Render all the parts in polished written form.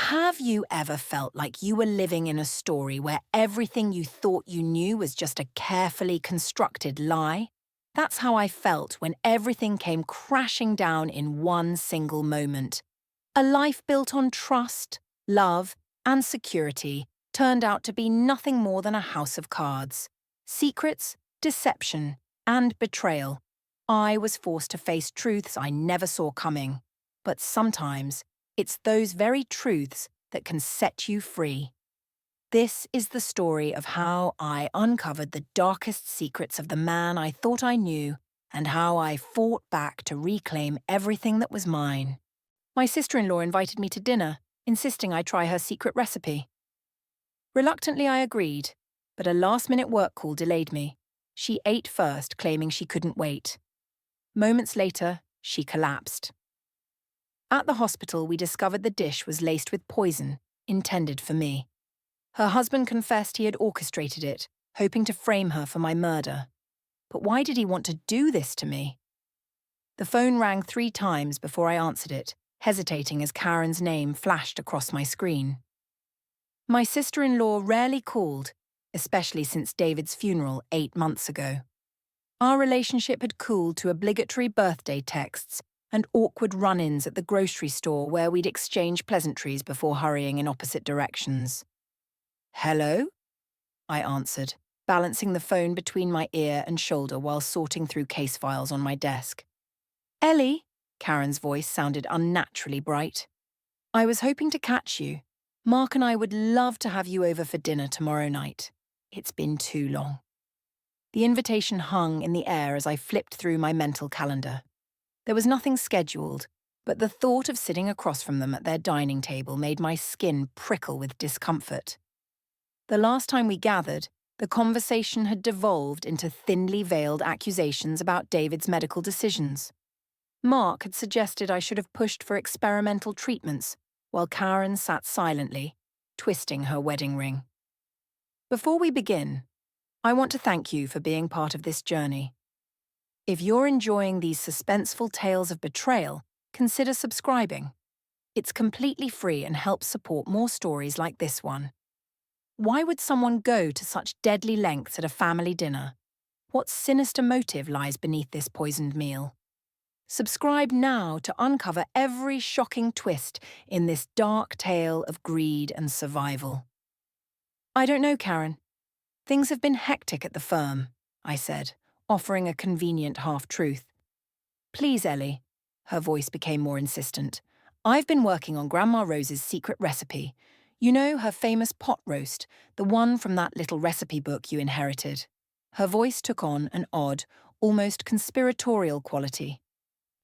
Have you ever felt like you were living in a story where everything you thought you knew was just a carefully constructed lie? That's how I felt when everything came crashing down in one single moment. A life built on trust, love, and security turned out to be nothing more than a house of cards. Secrets, deception, and betrayal. I was forced to face truths I never saw coming. But sometimes, it's those very truths that can set you free. This is the story of how I uncovered the darkest secrets of the man I thought I knew and how I fought back to reclaim everything that was mine. My sister-in-law invited me to dinner, insisting I try her secret recipe. Reluctantly, I agreed, but a last-minute work call delayed me. She ate first, claiming she couldn't wait. Moments later, she collapsed. At the hospital, we discovered the dish was laced with poison, intended for me. Her husband confessed he had orchestrated it, hoping to frame her for my murder. But why did he want to do this to me? The phone rang 3 times before I answered it, hesitating as Karen's name flashed across my screen. My sister-in-law rarely called, especially since David's funeral 8 months ago. Our relationship had cooled to obligatory birthday texts and awkward run-ins at the grocery store where we'd exchange pleasantries before hurrying in opposite directions. "Hello?" I answered, balancing the phone between my ear and shoulder while sorting through case files on my desk. "Ellie?" Karen's voice sounded unnaturally bright. "I was hoping to catch you. Mark and I would love to have you over for dinner tomorrow night. It's been too long." The invitation hung in the air as I flipped through my mental calendar. There was nothing scheduled, but the thought of sitting across from them at their dining table made my skin prickle with discomfort. The last time we gathered, the conversation had devolved into thinly veiled accusations about David's medical decisions. Mark had suggested I should have pushed for experimental treatments, while Karen sat silently, twisting her wedding ring. Before we begin, I want to thank you for being part of this journey. If you're enjoying these suspenseful tales of betrayal, consider subscribing. It's completely free and helps support more stories like this one. Why would someone go to such deadly lengths at a family dinner? What sinister motive lies beneath this poisoned meal? Subscribe now to uncover every shocking twist in this dark tale of greed and survival. "I don't know, Karen. Things have been hectic at the firm," I said, offering a convenient half-truth. "Please, Ellie." Her voice became more insistent. "I've been working on Grandma Rose's secret recipe. You know, her famous pot roast, the one from that little recipe book you inherited." Her voice took on an odd, almost conspiratorial quality.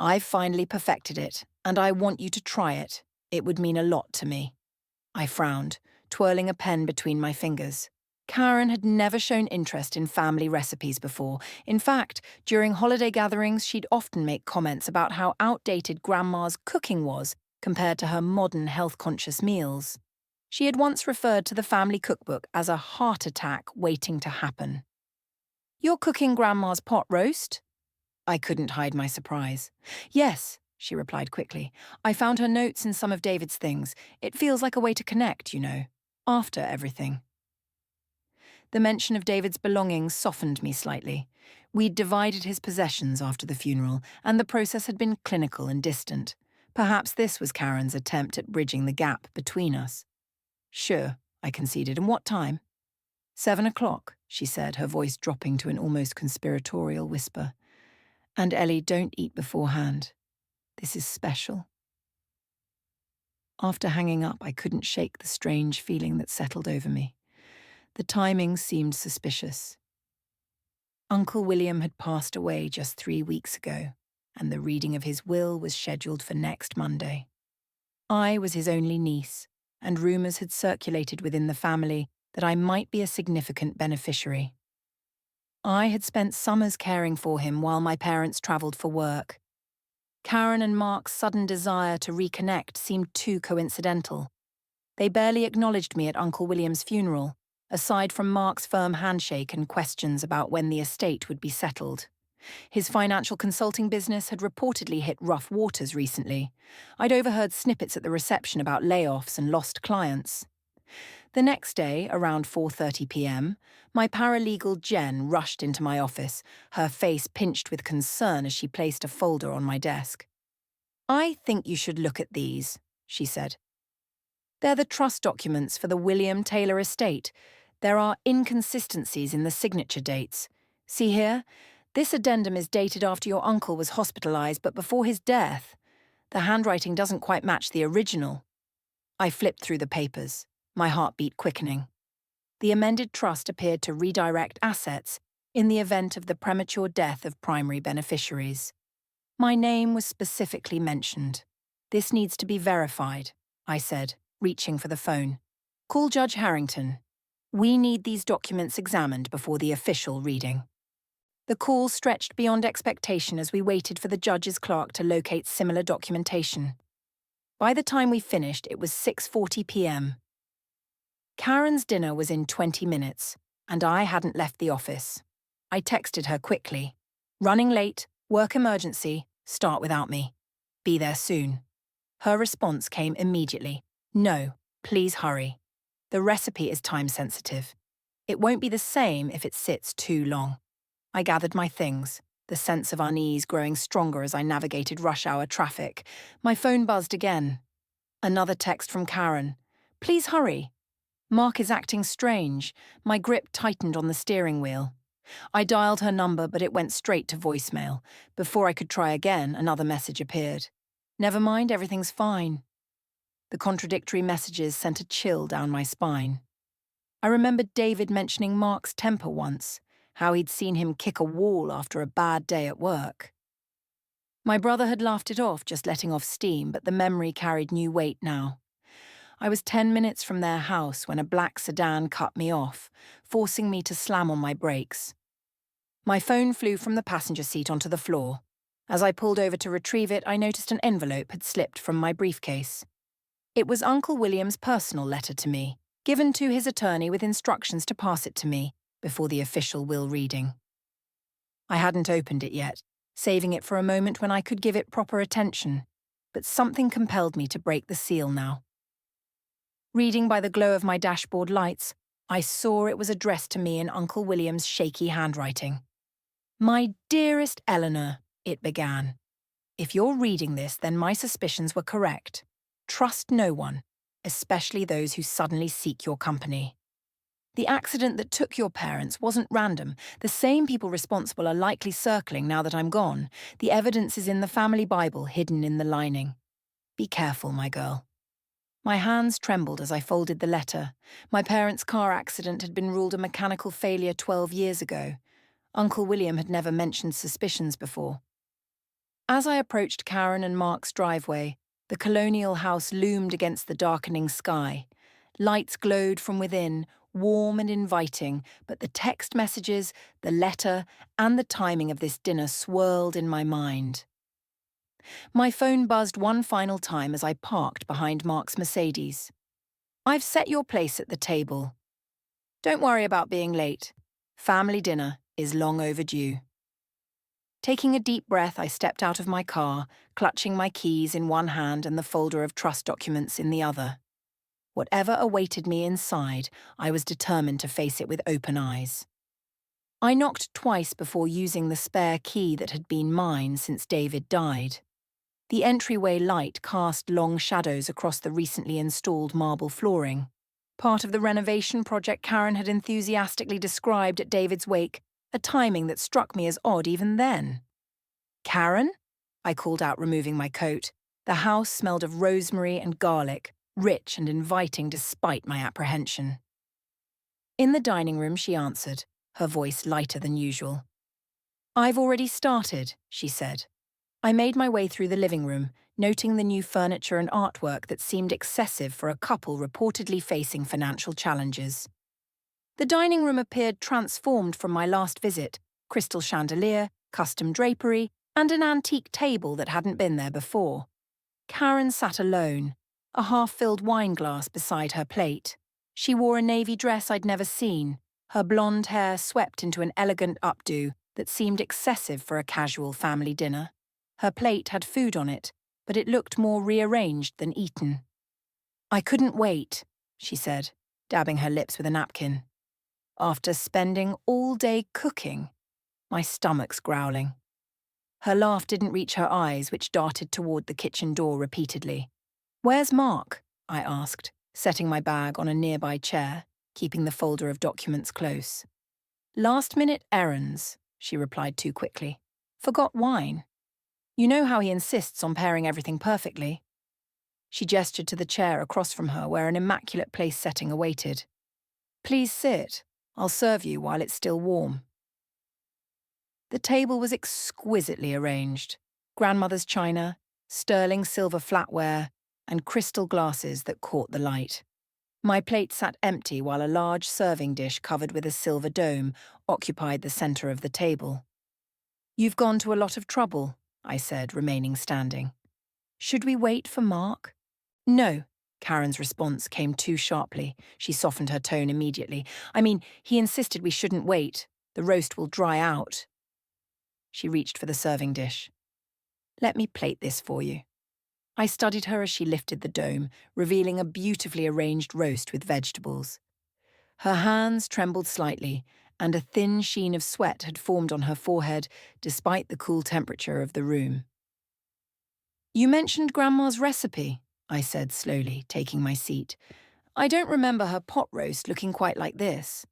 "I've finally perfected it, and I want you to try it. It would mean a lot to me." I frowned, twirling a pen between my fingers. Karen had never shown interest in family recipes before. In fact, during holiday gatherings, she'd often make comments about how outdated Grandma's cooking was compared to her modern health-conscious meals. She had once referred to the family cookbook as a heart attack waiting to happen. "You're cooking Grandma's pot roast?" I couldn't hide my surprise. "Yes," she replied quickly. "I found her notes in some of David's things. It feels like a way to connect, you know, after everything." The mention of David's belongings softened me slightly. We'd divided his possessions after the funeral, and the process had been clinical and distant. Perhaps this was Karen's attempt at bridging the gap between us. "Sure," I conceded. "And what time?" 7 o'clock, she said, her voice dropping to an almost conspiratorial whisper. "And Ellie, don't eat beforehand. This is special." After hanging up, I couldn't shake the strange feeling that settled over me. The timing seemed suspicious. Uncle William had passed away just 3 weeks ago, and the reading of his will was scheduled for next Monday. I was his only niece, and rumours had circulated within the family that I might be a significant beneficiary. I had spent summers caring for him while my parents travelled for work. Karen and Mark's sudden desire to reconnect seemed too coincidental. They barely acknowledged me at Uncle William's funeral, aside from Mark's firm handshake and questions about when the estate would be settled. His financial consulting business had reportedly hit rough waters recently. I'd overheard snippets at the reception about layoffs and lost clients. The next day, around 4:30 p.m., my paralegal Jen rushed into my office, her face pinched with concern as she placed a folder on my desk. "I think you should look at these," she said. "They're the trust documents for the William Taylor estate. There are inconsistencies in the signature dates. See here? This addendum is dated after your uncle was hospitalized, but before his death. The handwriting doesn't quite match the original." I flipped through the papers, my heartbeat quickening. The amended trust appeared to redirect assets in the event of the premature death of primary beneficiaries. My name was specifically mentioned. "This needs to be verified," I said, reaching for the phone. "Call Judge Harrington. We need these documents examined before the official reading." The call stretched beyond expectation as we waited for the judge's clerk to locate similar documentation. By the time we finished, it was 6:40 p.m. Karen's dinner was in 20 minutes, and I hadn't left the office. I texted her quickly. "Running late, work emergency, start without me. Be there soon." Her response came immediately. "No, please hurry. The recipe is time-sensitive. It won't be the same if it sits too long." I gathered my things, the sense of unease growing stronger as I navigated rush-hour traffic. My phone buzzed again. Another text from Karen. "Please hurry. Mark is acting strange." My grip tightened on the steering wheel. I dialed her number, but it went straight to voicemail. Before I could try again, another message appeared. "Never mind, everything's fine." The contradictory messages sent a chill down my spine. I remembered David mentioning Mark's temper once, how he'd seen him kick a wall after a bad day at work. My brother had laughed it off, just letting off steam, but the memory carried new weight now. I was 10 minutes from their house when a black sedan cut me off, forcing me to slam on my brakes. My phone flew from the passenger seat onto the floor. As I pulled over to retrieve it, I noticed an envelope had slipped from my briefcase. It was Uncle William's personal letter to me, given to his attorney with instructions to pass it to me before the official will reading. I hadn't opened it yet, saving it for a moment when I could give it proper attention, but something compelled me to break the seal now. Reading by the glow of my dashboard lights, I saw it was addressed to me in Uncle William's shaky handwriting. "My dearest Eleanor," it began. "If you're reading this, then my suspicions were correct. Trust no one, especially those who suddenly seek your company. The accident that took your parents wasn't random. The same people responsible are likely circling now that I'm gone. The evidence is in the family Bible hidden in the lining. Be careful, my girl." My hands trembled as I folded the letter. My parents' car accident had been ruled a mechanical failure 12 years ago. Uncle William had never mentioned suspicions before. As I approached Karen and Mark's driveway, the colonial house loomed against the darkening sky. Lights glowed from within, warm and inviting, but the text messages, the letter, and the timing of this dinner swirled in my mind. My phone buzzed one final time as I parked behind Mark's Mercedes. "I've set your place at the table. Don't worry about being late. Family dinner is long overdue." Taking a deep breath, I stepped out of my car, clutching my keys in one hand and the folder of trust documents in the other. Whatever awaited me inside, I was determined to face it with open eyes. I knocked twice before using the spare key that had been mine since David died. The entryway light cast long shadows across the recently installed marble flooring, part of the renovation project Karen had enthusiastically described at David's wake, a timing that struck me as odd even then. "Karen?" I called out, removing my coat. The house smelled of rosemary and garlic, rich and inviting despite my apprehension. In the dining room, she answered, her voice lighter than usual. "I've already started," she said. I made my way through the living room, noting the new furniture and artwork that seemed excessive for a couple reportedly facing financial challenges. The dining room appeared transformed from my last visit: crystal chandelier, custom drapery, and an antique table that hadn't been there before. Karen sat alone, a half-filled wine glass beside her plate. She wore a navy dress I'd never seen, her blonde hair swept into an elegant updo, that seemed excessive for a casual family dinner. Her plate had food on it, but it looked more rearranged than eaten. "I couldn't wait," she said, dabbing her lips with a napkin. "After spending all day cooking," my stomach's growling. Her laugh didn't reach her eyes, which darted toward the kitchen door repeatedly. "Where's Mark?" I asked, setting my bag on a nearby chair, keeping the folder of documents close. "Last-minute errands," she replied too quickly. "Forgot wine. You know how he insists on pairing everything perfectly." She gestured to the chair across from her where an immaculate place setting awaited. "Please sit. I'll serve you while it's still warm." The table was exquisitely arranged. Grandmother's china, sterling silver flatware, and crystal glasses that caught the light. My plate sat empty while a large serving dish covered with a silver dome occupied the center of the table. "You've gone to a lot of trouble," I said, remaining standing. "Should we wait for Mark?" "No." Karen's response came too sharply. She softened her tone immediately. "I mean, he insisted we shouldn't wait. The roast will dry out." She reached for the serving dish. "Let me plate this for you." I studied her as she lifted the dome, revealing a beautifully arranged roast with vegetables. Her hands trembled slightly, and a thin sheen of sweat had formed on her forehead despite the cool temperature of the room. "You mentioned Grandma's recipe," I said slowly, taking my seat. "I don't remember her pot roast looking quite like this."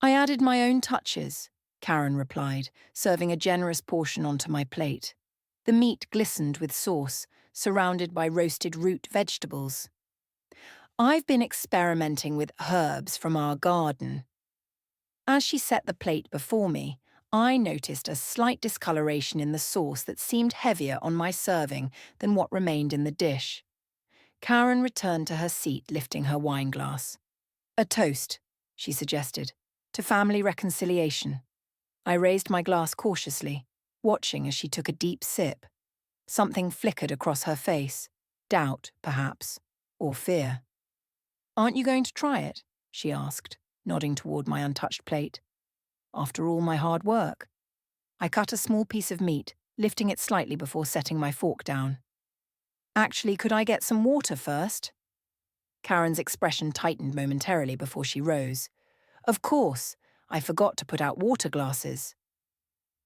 "I added my own touches," Karen replied, serving a generous portion onto my plate. The meat glistened with sauce, surrounded by roasted root vegetables. "I've been experimenting with herbs from our garden." As she set the plate before me, I noticed a slight discoloration in the sauce that seemed heavier on my serving than what remained in the dish. Karen returned to her seat, lifting her wine glass. "A toast," she suggested, "to family reconciliation." I raised my glass cautiously, watching as she took a deep sip. Something flickered across her face. Doubt, perhaps, or fear. "Aren't you going to try it?" she asked, nodding toward my untouched plate. "After all my hard work." I cut a small piece of meat, lifting it slightly before setting my fork down. "Actually, could I get some water first?" Karen's expression tightened momentarily before she rose. "Of course, I forgot to put out water glasses."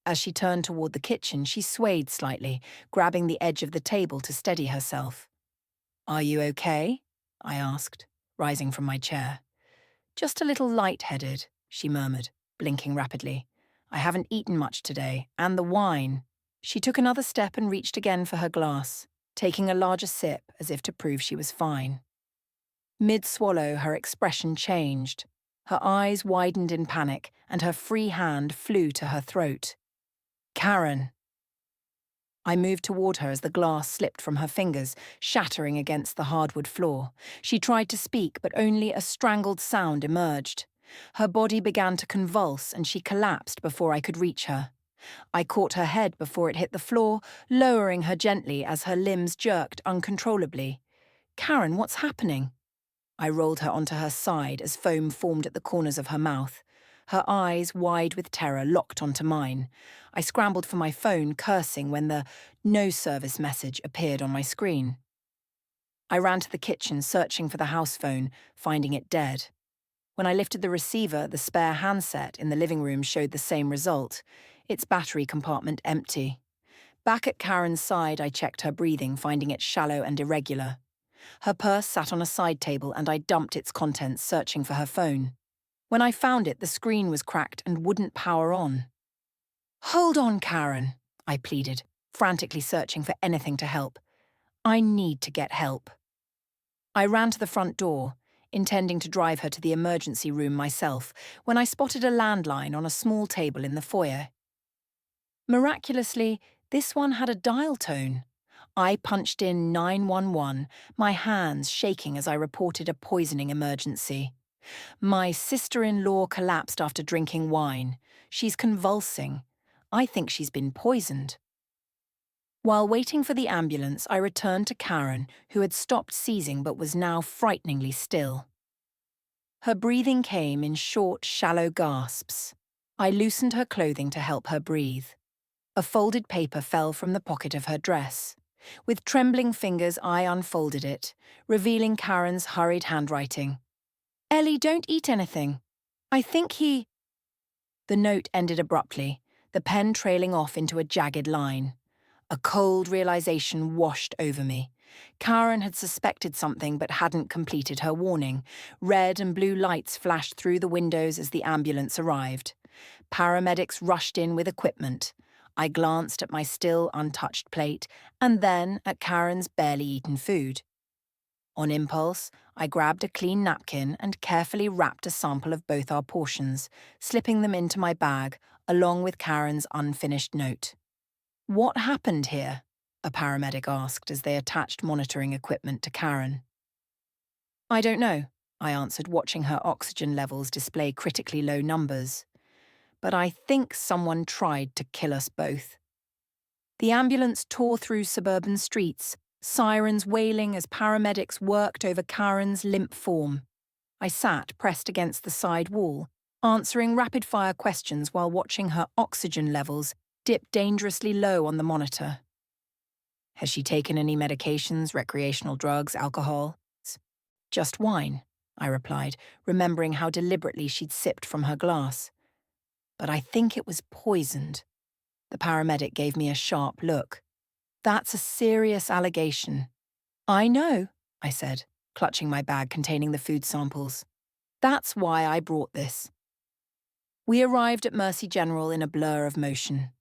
As she turned toward the kitchen, she swayed slightly, grabbing the edge of the table to steady herself. "Are you okay?" I asked, rising from my chair. "Just a little light-headed," she murmured, blinking rapidly. "I haven't eaten much today, and the wine." She took another step and reached again for her glass, taking a larger sip as if to prove she was fine. Mid-swallow, her expression changed. Her eyes widened in panic, and her free hand flew to her throat. "Karen." I moved toward her as the glass slipped from her fingers, shattering against the hardwood floor. She tried to speak, but only a strangled sound emerged. Her body began to convulse, and she collapsed before I could reach her. I caught her head before it hit the floor, lowering her gently as her limbs jerked uncontrollably. "Karen, what's happening?" I rolled her onto her side as foam formed at the corners of her mouth. Her eyes, wide with terror, locked onto mine. I scrambled for my phone, cursing when the "no service" message appeared on my screen. I ran to the kitchen, searching for the house phone, finding it dead. When I lifted the receiver, the spare handset in the living room showed the same result, its battery compartment empty. Back at Karen's side, I checked her breathing, finding it shallow and irregular. Her purse sat on a side table, and I dumped its contents, searching for her phone. When I found it, the screen was cracked and wouldn't power on. "Hold on, Karen," I pleaded, frantically searching for anything to help. "I need to get help." I ran to the front door, intending to drive her to the emergency room myself, when I spotted a landline on a small table in the foyer. Miraculously, this one had a dial tone. I punched in 911, my hands shaking as I reported a poisoning emergency. "My sister-in-law collapsed after drinking wine. She's convulsing. I think she's been poisoned." While waiting for the ambulance, I returned to Karen, who had stopped seizing but was now frighteningly still. Her breathing came in short, shallow gasps. I loosened her clothing to help her breathe. A folded paper fell from the pocket of her dress. With trembling fingers, I unfolded it, revealing Karen's hurried handwriting. "Ellie, don't eat anything. I think he—" The note ended abruptly, the pen trailing off into a jagged line. A cold realization washed over me. Karen had suspected something but hadn't completed her warning. Red and blue lights flashed through the windows as the ambulance arrived. Paramedics rushed in with equipment. I glanced at my still untouched plate and then at Karen's barely eaten food. On impulse, I grabbed a clean napkin and carefully wrapped a sample of both our portions, slipping them into my bag, along with Karen's unfinished note. "What happened here?" a paramedic asked as they attached monitoring equipment to Karen. "I don't know," I answered, watching her oxygen levels display critically low numbers. "But I think someone tried to kill us both." The ambulance tore through suburban streets, sirens wailing as paramedics worked over Karen's limp form. I sat pressed against the side wall, answering rapid-fire questions while watching her oxygen levels dip dangerously low on the monitor. "Has she taken any medications, recreational drugs, alcohol?" "Just wine," I replied, remembering how deliberately she'd sipped from her glass. "But I think it was poisoned." The paramedic gave me a sharp look. "That's a serious allegation." "I know," I said, clutching my bag containing the food samples. "That's why I brought this." We arrived at Mercy General in a blur of motion.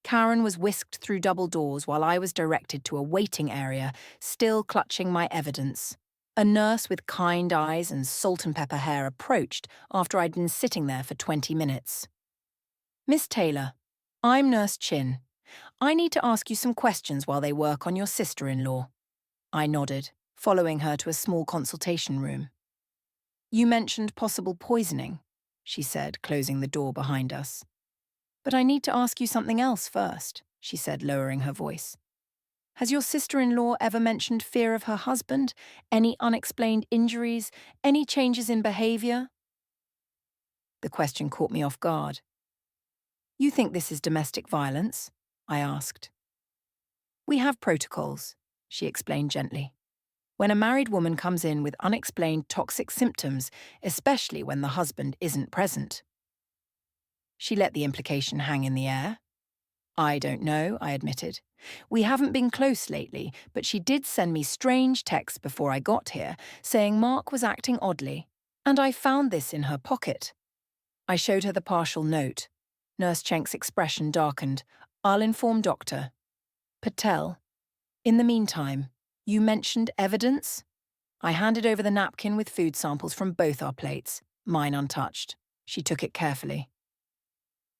Karen was whisked through double doors while I was directed to a waiting area, still clutching my evidence. A nurse with kind eyes and salt and pepper hair approached after I'd been sitting there for 20 minutes. "Miss Taylor, I'm Nurse Chin. I need to ask you some questions while they work on your sister-in-law." I nodded, following her to a small consultation room. "You mentioned possible poisoning," she said, closing the door behind us. "But I need to ask you something else first," she said, lowering her voice. "Has your sister-in-law ever mentioned fear of her husband? Any unexplained injuries? Any changes in behavior?" The question caught me off guard. "You think this is domestic violence?" I asked. "We have protocols," she explained gently. "When a married woman comes in with unexplained toxic symptoms, especially when the husband isn't present." She let the implication hang in the air. "I don't know," I admitted. "We haven't been close lately, but she did send me strange texts before I got here, saying Mark was acting oddly, and I found this in her pocket." I showed her the partial note. Nurse Chenk's expression darkened. "I'll inform Dr. Patel. In the meantime, you mentioned evidence?" I handed over the napkin with food samples from both our plates, mine untouched. She took it carefully.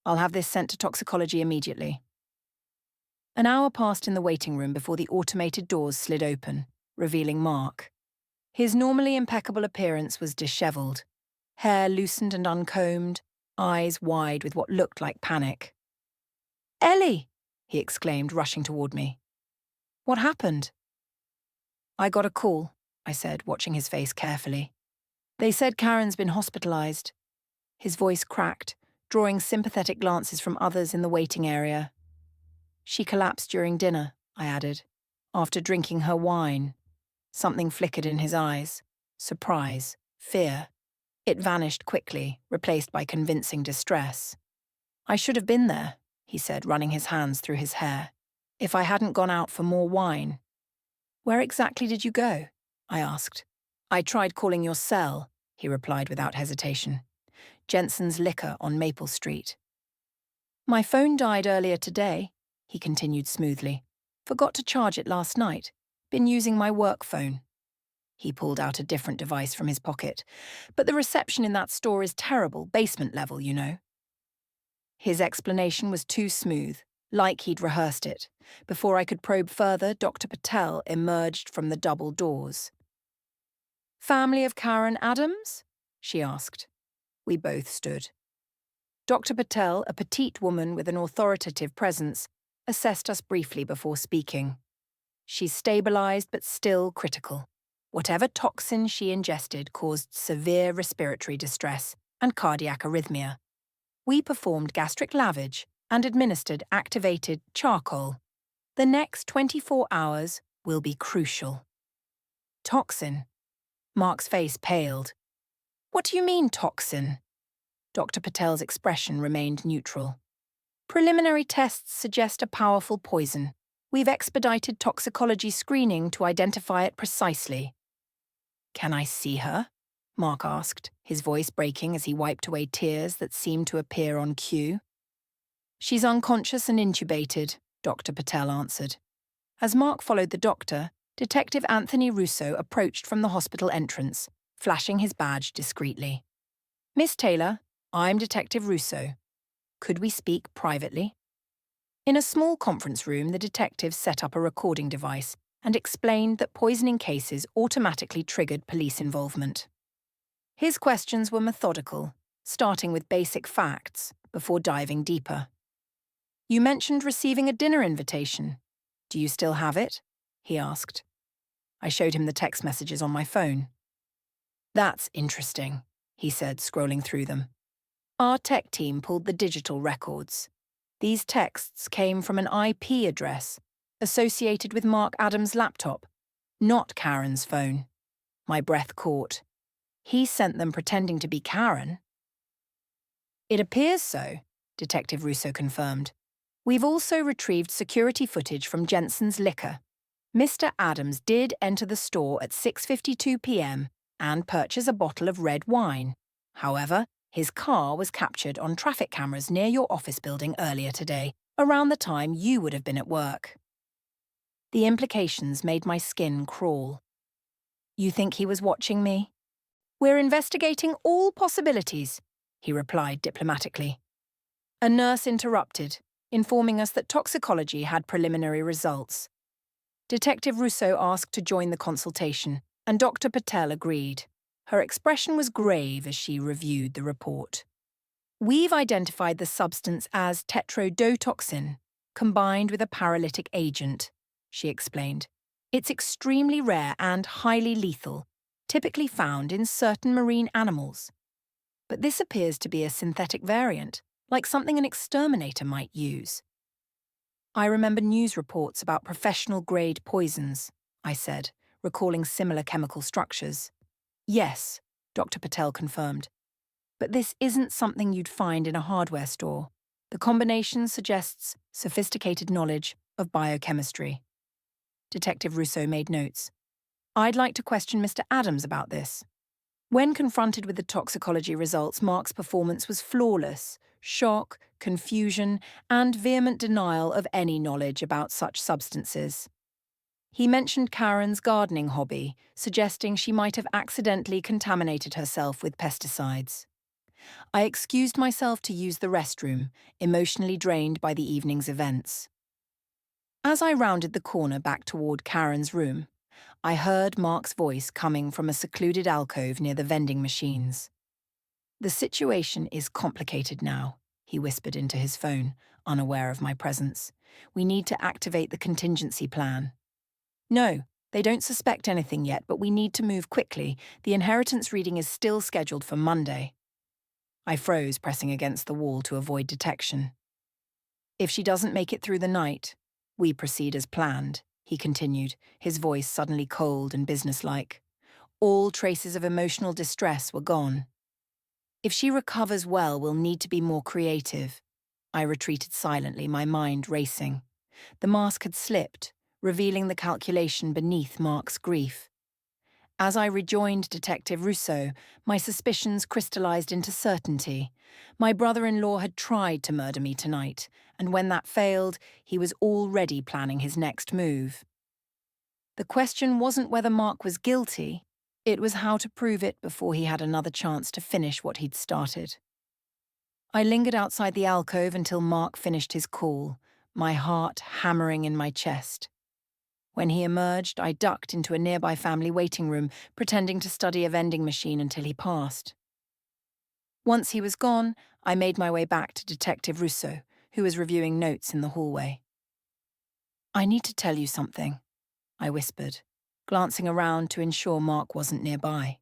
"I'll have this sent to toxicology immediately." An hour passed in the waiting room before the automated doors slid open, revealing Mark. His normally impeccable appearance was disheveled, hair loosened and uncombed, eyes wide with what looked like panic. "Ellie!" he exclaimed, rushing toward me. "What happened?" "I got a call," I said, watching his face carefully. "They said Karen's been hospitalized." His voice cracked, drawing sympathetic glances from others in the waiting area. "She collapsed during dinner," I added, "after drinking her wine." Something flickered in his eyes. Surprise, fear. It vanished quickly, replaced by convincing distress. "I should have been there," he said, running his hands through his hair. "If I hadn't gone out for more wine." "Where exactly did you go?" I asked. "I tried calling your cell," he replied without hesitation. "Jensen's Liquor on Maple Street." "My phone died earlier today," he continued smoothly. "Forgot to charge it last night. Been using my work phone." He pulled out a different device from his pocket. "But the reception in that store is terrible, basement level, you know." His explanation was too smooth, like he'd rehearsed it. Before I could probe further, Dr. Patel emerged from the double doors. "Family of Karen Adams?" she asked. We both stood. Dr. Patel, a petite woman with an authoritative presence, assessed us briefly before speaking. "She's stabilized but still critical. Whatever toxin she ingested caused severe respiratory distress and cardiac arrhythmia. We performed gastric lavage and administered activated charcoal. The next 24 hours will be crucial. Toxin. Mark's face paled. What do you mean, toxin? Dr. Patel's expression remained neutral. Preliminary tests suggest a powerful poison. We've expedited toxicology screening to identify it precisely. Can I see her? Mark asked, his voice breaking as he wiped away tears that seemed to appear on cue. She's unconscious and intubated, Dr. Patel answered. As Mark followed the doctor, Detective Anthony Russo approached from the hospital entrance, flashing his badge discreetly. Miss Taylor, I'm Detective Russo. Could we speak privately? In a small conference room, the detective set up a recording device and explained that poisoning cases automatically triggered police involvement. His questions were methodical, starting with basic facts before diving deeper. You mentioned receiving a dinner invitation. Do you still have it? He asked. I showed him the text messages on my phone. That's interesting, he said, scrolling through them. Our tech team pulled the digital records. These texts came from an IP address associated with Mark Adams' laptop, not Karen's phone. My breath caught. He sent them pretending to be Karen. It appears so, Detective Russo confirmed. We've also retrieved security footage from Jensen's Liquor. Mr. Adams did enter the store at 6:52 p.m. and purchase a bottle of red wine. However, his car was captured on traffic cameras near your office building earlier today, around the time you would have been at work. The implications made my skin crawl. You think he was watching me? We're investigating all possibilities, he replied diplomatically. A nurse interrupted, informing us that toxicology had preliminary results. Detective Russo asked to join the consultation, and Dr. Patel agreed. Her expression was grave as she reviewed the report. We've identified the substance as tetrodotoxin, combined with a paralytic agent, she explained. It's extremely rare and highly lethal, typically found in certain marine animals. But this appears to be a synthetic variant, like something an exterminator might use. I remember news reports about professional-grade poisons, I said, recalling similar chemical structures. Yes, Dr. Patel confirmed. But this isn't something you'd find in a hardware store. The combination suggests sophisticated knowledge of biochemistry. Detective Russo made notes. I'd like to question Mr. Adams about this. When confronted with the toxicology results, Mark's performance was flawless. Shock, confusion, and vehement denial of any knowledge about such substances. He mentioned Karen's gardening hobby, suggesting she might have accidentally contaminated herself with pesticides. I excused myself to use the restroom, emotionally drained by the evening's events. As I rounded the corner back toward Karen's room, I heard Mark's voice coming from a secluded alcove near the vending machines. The situation is complicated now, he whispered into his phone, unaware of my presence. We need to activate the contingency plan. No, they don't suspect anything yet, but we need to move quickly. The inheritance reading is still scheduled for Monday. I froze, pressing against the wall to avoid detection. If she doesn't make it through the night, we proceed as planned, he continued, his voice suddenly cold and businesslike. All traces of emotional distress were gone. If she recovers well, we'll need to be more creative. I retreated silently, my mind racing. The mask had slipped, revealing the calculation beneath Mark's grief. As I rejoined Detective Russo, my suspicions crystallized into certainty. My brother-in-law had tried to murder me tonight, and when that failed, he was already planning his next move. The question wasn't whether Mark was guilty, it was how to prove it before he had another chance to finish what he'd started. I lingered outside the alcove until Mark finished his call, my heart hammering in my chest. When he emerged, I ducked into a nearby family waiting room, pretending to study a vending machine until he passed. Once he was gone, I made my way back to Detective Russo, who was reviewing notes in the hallway. I need to tell you something, I whispered, glancing around to ensure Mark wasn't nearby.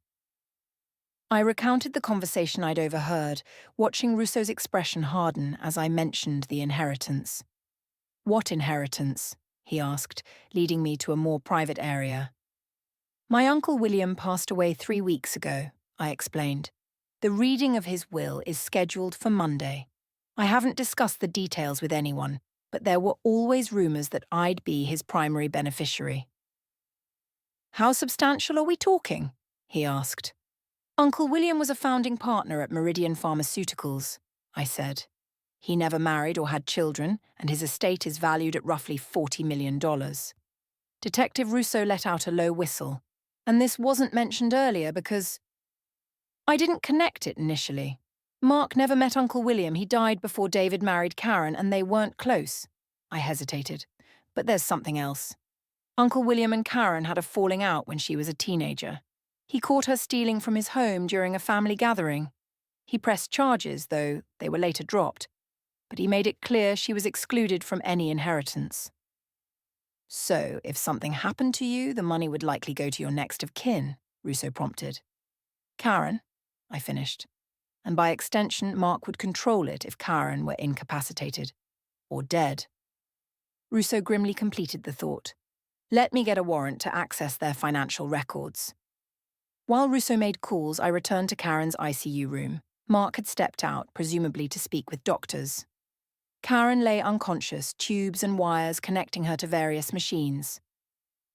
I recounted the conversation I'd overheard, watching Rousseau's expression harden as I mentioned the inheritance. "What inheritance?" he asked, leading me to a more private area. "My Uncle William passed away 3 weeks ago," I explained. "The reading of his will is scheduled for Monday. I haven't discussed the details with anyone, but there were always rumours that I'd be his primary beneficiary." "How substantial are we talking?" he asked. "Uncle William was a founding partner at Meridian Pharmaceuticals," I said. "He never married or had children, and his estate is valued at roughly $40 million. Detective Rousseau let out a low whistle, and this wasn't mentioned earlier because I didn't connect it initially. Mark never met Uncle William. He died before David married Karen, and they weren't close. I hesitated. But there's something else. Uncle William and Karen had a falling out when she was a teenager. He caught her stealing from his home during a family gathering. He pressed charges, though they were later dropped, but he made it clear she was excluded from any inheritance. "So, if something happened to you, the money would likely go to your next of kin," Rousseau prompted. "Karen," I finished. "And by extension, Mark would control it if Karen were incapacitated. Or dead." Rousseau grimly completed the thought. "Let me get a warrant to access their financial records." While Rousseau made calls, I returned to Karen's ICU room. Mark had stepped out, presumably to speak with doctors. Karen lay unconscious, tubes and wires connecting her to various machines.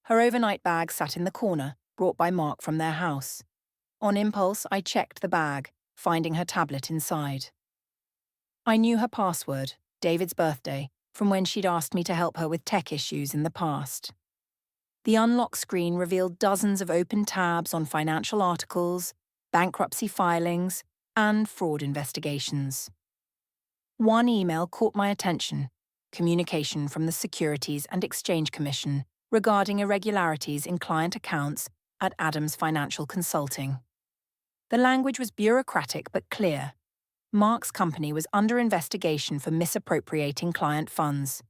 Her overnight bag sat in the corner, brought by Mark from their house. On impulse, I checked the bag, finding her tablet inside. I knew her password, David's birthday, from when she'd asked me to help her with tech issues in the past. The unlock screen revealed dozens of open tabs on financial articles, bankruptcy filings, and fraud investigations. One email caught my attention, communication from the Securities and Exchange Commission regarding irregularities in client accounts at Adams Financial Consulting. The language was bureaucratic but clear. Mark's company was under investigation for misappropriating client funds.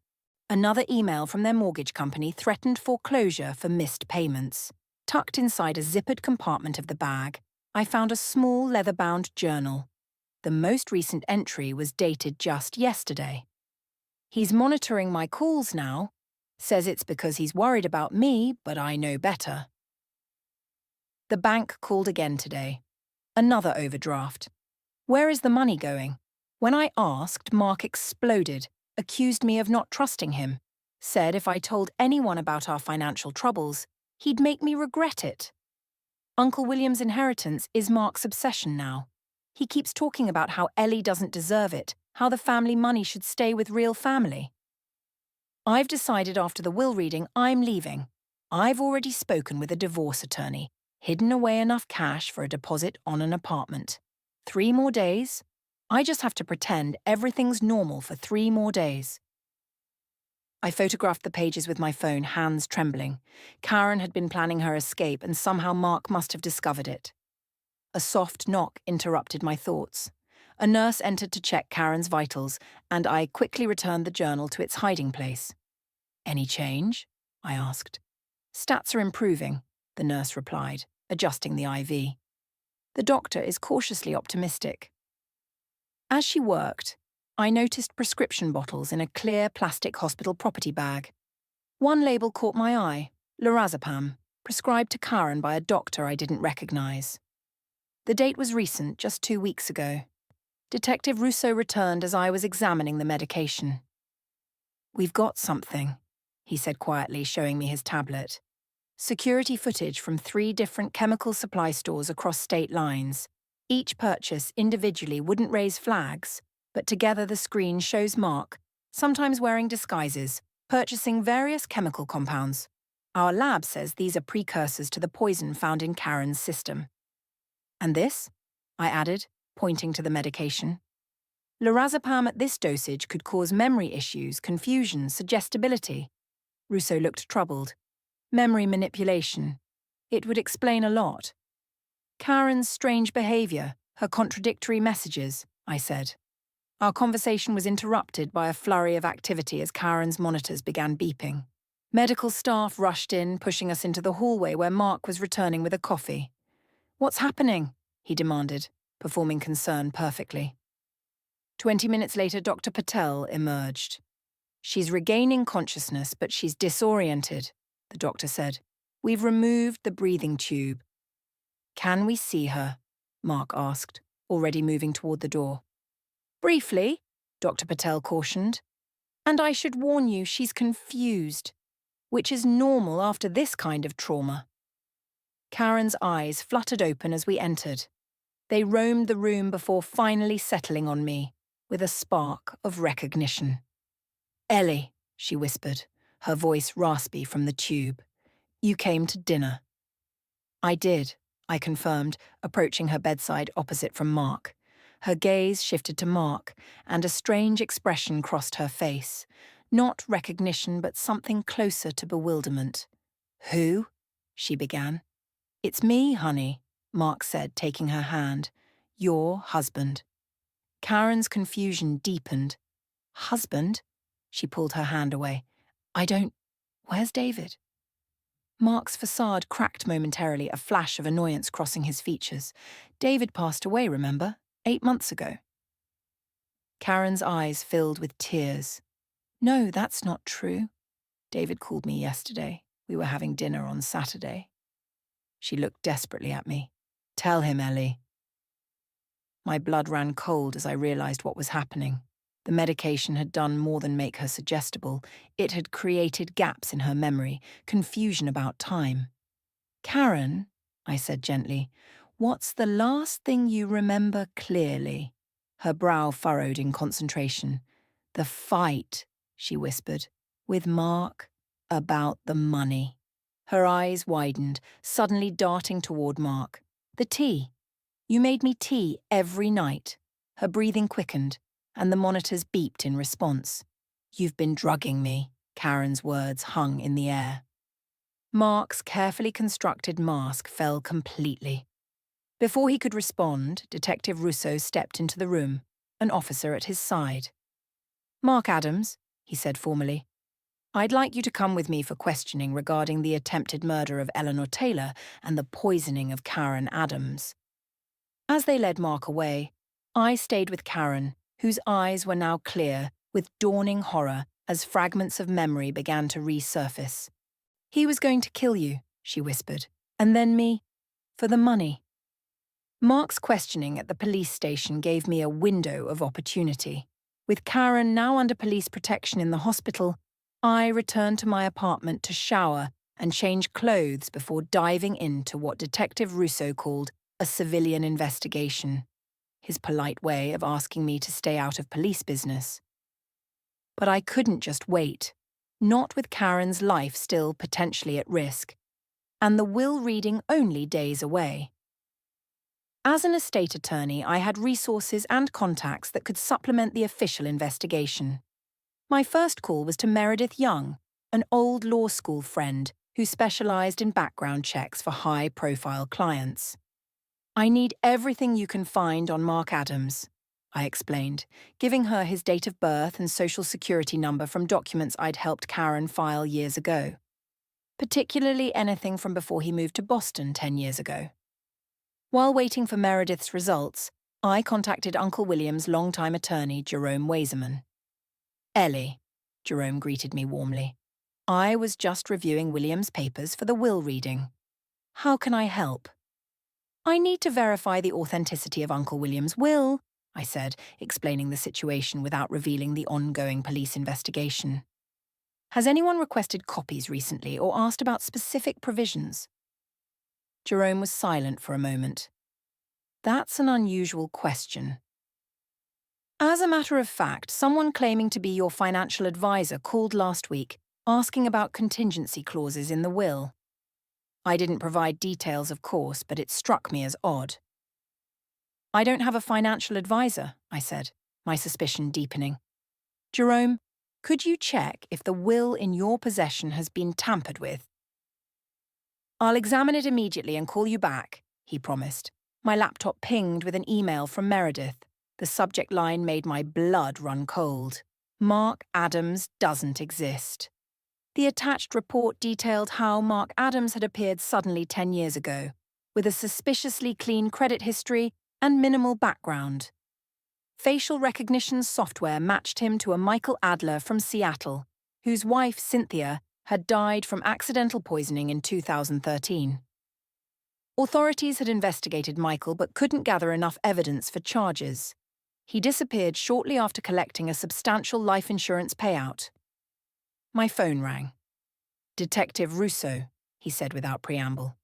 Another email from their mortgage company threatened foreclosure for missed payments. Tucked inside a zippered compartment of the bag, I found a small leather-bound journal. The most recent entry was dated just yesterday. "He's monitoring my calls now. Says it's because he's worried about me, but I know better." The bank called again today. Another overdraft. "Where is the money going?" When I asked, Mark exploded, accused me of not trusting him, said if I told anyone about our financial troubles, he'd make me regret it. Uncle William's inheritance is Mark's obsession now. He keeps talking about how Ellie doesn't deserve it, how the family money should stay with real family. I've decided after the will reading I'm leaving. I've already spoken with a divorce attorney, hidden away enough cash for a deposit on an apartment. 3 more days. I just have to pretend everything's normal for 3 more days. I photographed the pages with my phone, hands trembling. Karen had been planning her escape, and somehow Mark must have discovered it. A soft knock interrupted my thoughts. A nurse entered to check Karen's vitals, and I quickly returned the journal to its hiding place. "Any change?" I asked. "Stats are improving," the nurse replied, adjusting the IV. "The doctor is cautiously optimistic." As she worked, I noticed prescription bottles in a clear plastic hospital property bag. One label caught my eye, lorazepam, prescribed to Karen by a doctor I didn't recognize. The date was recent, just 2 weeks ago. Detective Rousseau returned as I was examining the medication. "We've got something," he said quietly, showing me his tablet. Security footage from 3 different chemical supply stores across state lines. Each purchase individually wouldn't raise flags, but together the screen shows Mark, sometimes wearing disguises, purchasing various chemical compounds. Our lab says these are precursors to the poison found in Karen's system. "And this?" I added, pointing to the medication. "Lorazepam at this dosage could cause memory issues, confusion, suggestibility." Rousseau looked troubled. "Memory manipulation. It would explain a lot." "Karen's strange behavior, her contradictory messages," I said. Our conversation was interrupted by a flurry of activity as Karen's monitors began beeping. Medical staff rushed in, pushing us into the hallway where Mark was returning with a coffee. "What's happening?" he demanded, performing concern perfectly. 20 minutes later, Dr. Patel emerged. She's regaining consciousness, but she's disoriented, the doctor said. We've removed the breathing tube. Can we see her? Mark asked, already moving toward the door. Briefly, Dr. Patel cautioned. And I should warn you, she's confused, which is normal after this kind of trauma. Karen's eyes fluttered open as we entered. They roamed the room before finally settling on me, with a spark of recognition. Ellie, she whispered, her voice raspy from the tube. You came to dinner. I did, I confirmed, approaching her bedside opposite from Mark. Her gaze shifted to Mark, and a strange expression crossed her face. Not recognition, but something closer to bewilderment. Who? She began. It's me, honey, Mark said, taking her hand. Your husband. Karen's confusion deepened. Husband? She pulled her hand away. Where's David? Mark's facade cracked momentarily, a flash of annoyance crossing his features. David passed away, remember? 8 months ago. Karen's eyes filled with tears. No, that's not true. David called me yesterday. We were having dinner on Saturday. She looked desperately at me. Tell him, Ellie. My blood ran cold as I realized what was happening. The medication had done more than make her suggestible. It had created gaps in her memory, confusion about time. Karen, I said gently, what's the last thing you remember clearly? Her brow furrowed in concentration. The fight, she whispered, with Mark, about the money. Her eyes widened, suddenly darting toward Mark. The tea. You made me tea every night. Her breathing quickened, and the monitors beeped in response. You've been drugging me, Karen's words hung in the air. Mark's carefully constructed mask fell completely. Before he could respond, Detective Russo stepped into the room, an officer at his side. Mark Adams, he said formally, I'd like you to come with me for questioning regarding the attempted murder of Eleanor Taylor and the poisoning of Karen Adams. As they led Mark away, I stayed with Karen, whose eyes were now clear with dawning horror as fragments of memory began to resurface. He was going to kill you, she whispered, and then me, for the money. Mark's questioning at the police station gave me a window of opportunity. With Karen now under police protection in the hospital, I returned to my apartment to shower and change clothes before diving into what Detective Russo called a civilian investigation, his polite way of asking me to stay out of police business. But I couldn't just wait, not with Karen's life still potentially at risk, and the will reading only days away. As an estate attorney, I had resources and contacts that could supplement the official investigation. My first call was to Meredith Young, an old law school friend who specialized in background checks for high-profile clients. I need everything you can find on Mark Adams, I explained, giving her his date of birth and social security number from documents I'd helped Karen file years ago, particularly anything from before he moved to Boston 10 years ago. While waiting for Meredith's results, I contacted Uncle William's longtime attorney, Jerome Waserman. Ellie, Jerome greeted me warmly. I was just reviewing William's papers for the will reading. How can I help? I need to verify the authenticity of Uncle William's will, I said, explaining the situation without revealing the ongoing police investigation. Has anyone requested copies recently or asked about specific provisions? Jerome was silent for a moment. That's an unusual question. As a matter of fact, someone claiming to be your financial advisor called last week, asking about contingency clauses in the will. I didn't provide details, of course, but it struck me as odd. I don't have a financial advisor, I said, my suspicion deepening. Jerome, could you check if the will in your possession has been tampered with? I'll examine it immediately and call you back, he promised. My laptop pinged with an email from Meredith. The subject line made my blood run cold. Mark Adams doesn't exist. The attached report detailed how Mark Adams had appeared suddenly 10 years ago, with a suspiciously clean credit history and minimal background. Facial recognition software matched him to a Michael Adler from Seattle, whose wife, Cynthia, had died from accidental poisoning in 2013. Authorities had investigated Michael but couldn't gather enough evidence for charges. He disappeared shortly after collecting a substantial life insurance payout. My phone rang. "Detective Russo," he said without preamble.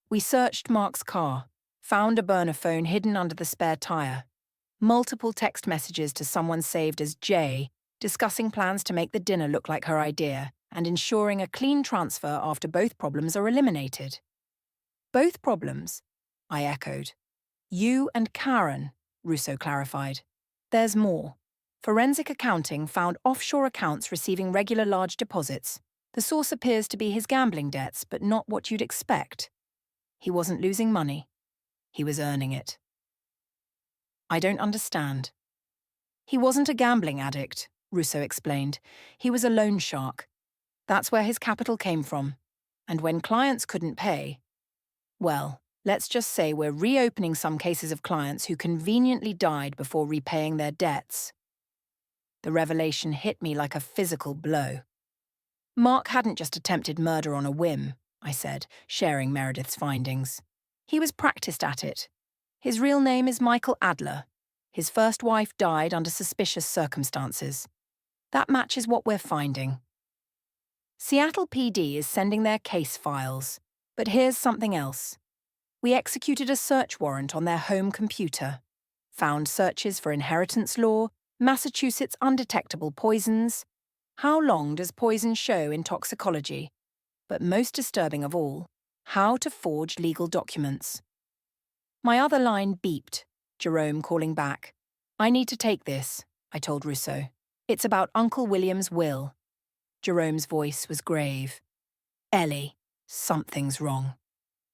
We searched Mark's car, found a burner phone hidden under the spare tire, multiple text messages to someone saved as Jay, discussing plans to make the dinner look like her idea and ensuring a clean transfer after both problems are eliminated. "Both problems?" I echoed. "You and Karen," Russo clarified. "There's more. Forensic accounting found offshore accounts receiving regular large deposits. The source appears to be his gambling debts, but not what you'd expect. He wasn't losing money. He was earning it." "I don't understand." "He wasn't a gambling addict," Russo explained. "He was a loan shark. That's where his capital came from. And when clients couldn't pay, well, let's just say we're reopening some cases of clients who conveniently died before repaying their debts." The revelation hit me like a physical blow. "Mark hadn't just attempted murder on a whim," I said, sharing Meredith's findings. "He was practiced at it. His real name is Michael Adler. His first wife died under suspicious circumstances. That matches what we're finding." Seattle PD is sending their case files, but here's something else. We executed a search warrant on their home computer, found searches for inheritance law, Massachusetts undetectable poisons. How long does poison show in toxicology? But most disturbing of all, how to forge legal documents. My other line beeped, Jerome calling back. "I need to take this," I told Russo. "It's about Uncle William's will." Jerome's voice was grave. "Ellie, something's wrong.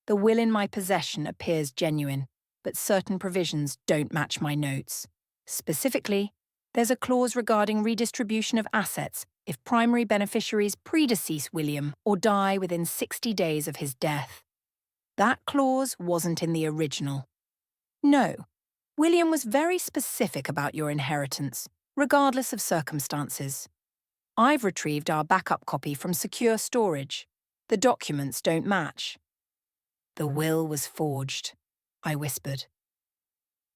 The will in my possession appears genuine, but certain provisions don't match my notes. Specifically, there's a clause regarding redistribution of assets if primary beneficiaries predecease William or die within 60 days of his death. That clause wasn't in the original. No, William was very specific about your inheritance, regardless of circumstances. I've retrieved our backup copy from secure storage. The documents don't match." "The will was forged," I whispered.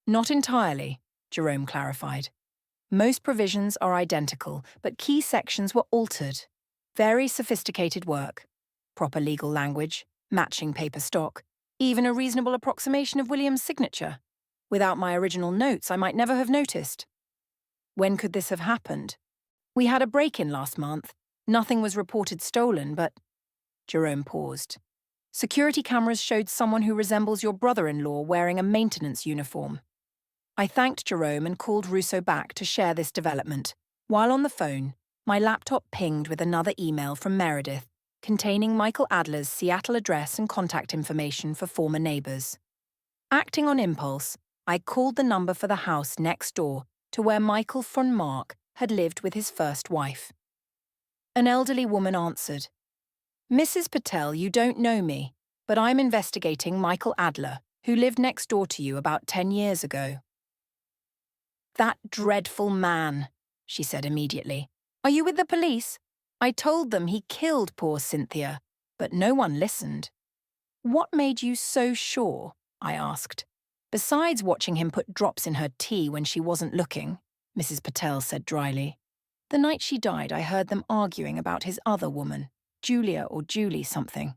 "Not entirely," Jerome clarified. "Most provisions are identical, but key sections were altered. Very sophisticated work. Proper legal language, matching paper stock, even a reasonable approximation of William's signature. Without my original notes, I might never have noticed." "When could this have happened?" "We had a break-in last month. Nothing was reported stolen, but—" Jerome paused. "Security cameras showed someone who resembles your brother-in-law wearing a maintenance uniform." I thanked Jerome and called Russo back to share this development. While on the phone, my laptop pinged with another email from Meredith, containing Michael Adler's Seattle address and contact information for former neighbors. Acting on impulse, I called the number for the house next door to where Michael von Mark had lived with his first wife. An elderly woman answered. "Mrs. Patel, you don't know me, but I'm investigating Michael Adler, who lived next door to you about 10 years ago." "That dreadful man," she said immediately. "Are you with the police? I told them he killed poor Cynthia, but no one listened." "What made you so sure?" I asked. "Besides watching him put drops in her tea when she wasn't looking," Mrs. Patel said dryly. "The night she died, I heard them arguing about his other woman, Julia or Julie something.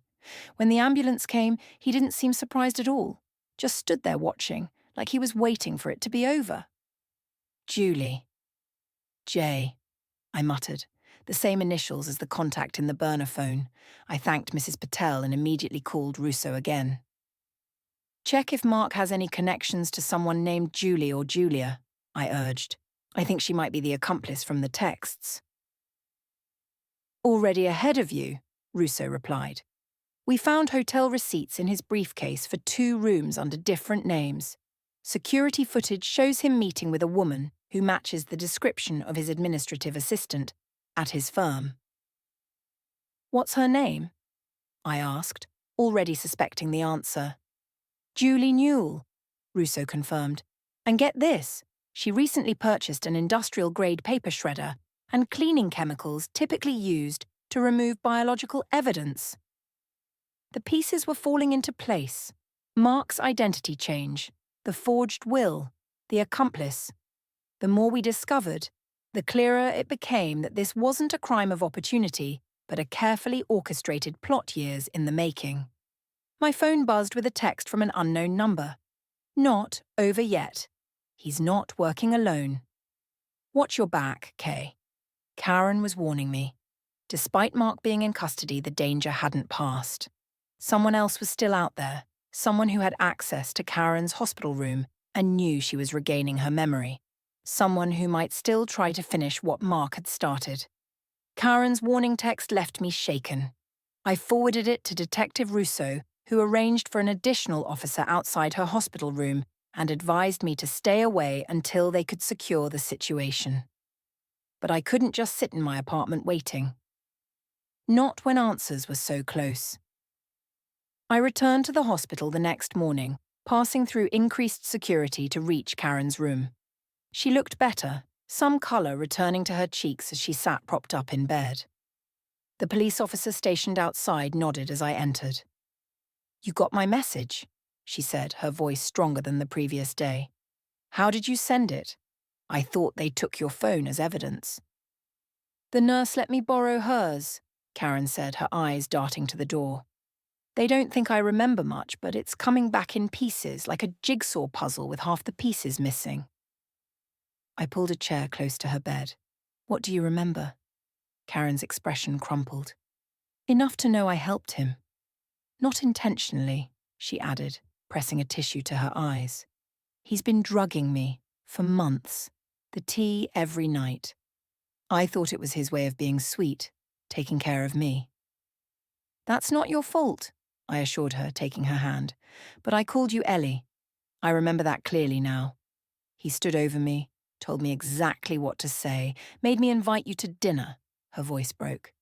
When the ambulance came, he didn't seem surprised at all, just stood there watching, like he was waiting for it to be over." "Julie. J," I muttered, the same initials as the contact in the burner phone. I thanked Mrs. Patel and immediately called Russo again. "Check if Mark has any connections to someone named Julie or Julia," I urged. "I think she might be the accomplice from the texts." "Already ahead of you," Russo replied. "We found hotel receipts in his briefcase for 2 rooms under different names. Security footage shows him meeting with a woman who matches the description of his administrative assistant at his firm." "What's her name?" I asked, already suspecting the answer. Julie Newell, Russo confirmed. And get this, she recently purchased an industrial-grade paper shredder and cleaning chemicals typically used to remove biological evidence. The pieces were falling into place. Mark's identity change, the forged will, the accomplice. The more we discovered, the clearer it became that this wasn't a crime of opportunity, but a carefully orchestrated plot years in the making. My phone buzzed with a text from an unknown number. Not over yet. He's not working alone. Watch your back, Kay. Karen was warning me. Despite Mark being in custody, the danger hadn't passed. Someone else was still out there, someone who had access to Karen's hospital room and knew she was regaining her memory. Someone who might still try to finish what Mark had started. Karen's warning text left me shaken. I forwarded it to Detective Russo, who arranged for an additional officer outside her hospital room and advised me to stay away until they could secure the situation. But I couldn't just sit in my apartment waiting. Not when answers were so close. I returned to the hospital the next morning, passing through increased security to reach Karen's room. She looked better, some colour returning to her cheeks as she sat propped up in bed. The police officer stationed outside nodded as I entered. "You got my message," she said, her voice stronger than the previous day. "How did you send it? I thought they took your phone as evidence." "The nurse let me borrow hers," Karen said, her eyes darting to the door. "They don't think I remember much, but it's coming back in pieces, like a jigsaw puzzle with half the pieces missing." I pulled a chair close to her bed. "What do you remember?" Karen's expression crumpled. "Enough to know I helped him. Not intentionally," she added, pressing a tissue to her eyes. "He's been drugging me for months, the tea every night. I thought it was his way of being sweet, taking care of me." "That's not your fault," I assured her, taking her hand. "But I called you Ellie. I remember that clearly now. He stood over me, told me exactly what to say, made me invite you to dinner." Her voice broke.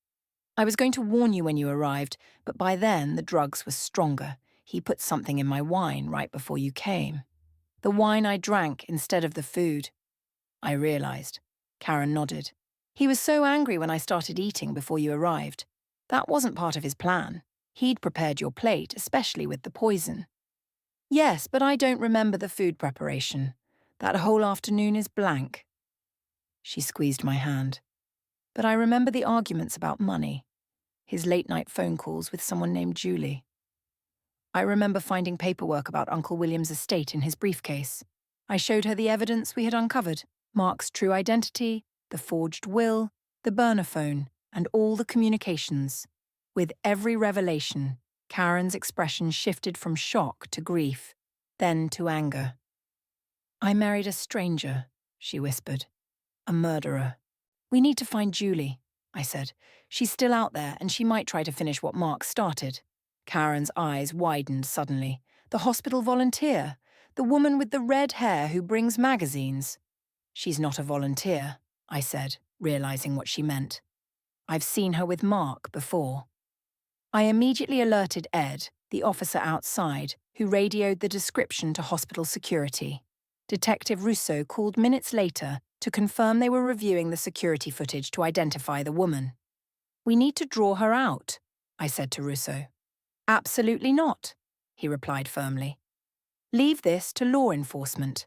"I was going to warn you when you arrived, but by then the drugs were stronger. He put something in my wine right before you came. The wine I drank instead of the food." I realized. Karen nodded. "He was so angry when I started eating before you arrived. That wasn't part of his plan. He'd prepared your plate, especially with the poison." "Yes, but I don't remember the food preparation. That whole afternoon is blank." She squeezed my hand. "But I remember the arguments about money. His late-night phone calls with someone named Julie. I remember finding paperwork about Uncle William's estate in his briefcase. I showed her the evidence we had uncovered, Mark's true identity, the forged will, the burner phone, and all the communications. With every revelation, Karen's expression shifted from shock to grief, then to anger. "I married a stranger," she whispered. "A murderer. We need to find Julie," I said. "She's still out there, and she might try to finish what Mark started." Karen's eyes widened suddenly. "The hospital volunteer, the woman with the red hair who brings magazines." "She's not a volunteer," I said, realizing what she meant. "I've seen her with Mark before." I immediately alerted Ed, the officer outside, who radioed the description to hospital security. Detective Russo called minutes later to confirm they were reviewing the security footage to identify the woman. "We need to draw her out," I said to Russo. "Absolutely not," he replied firmly. "Leave this to law enforcement."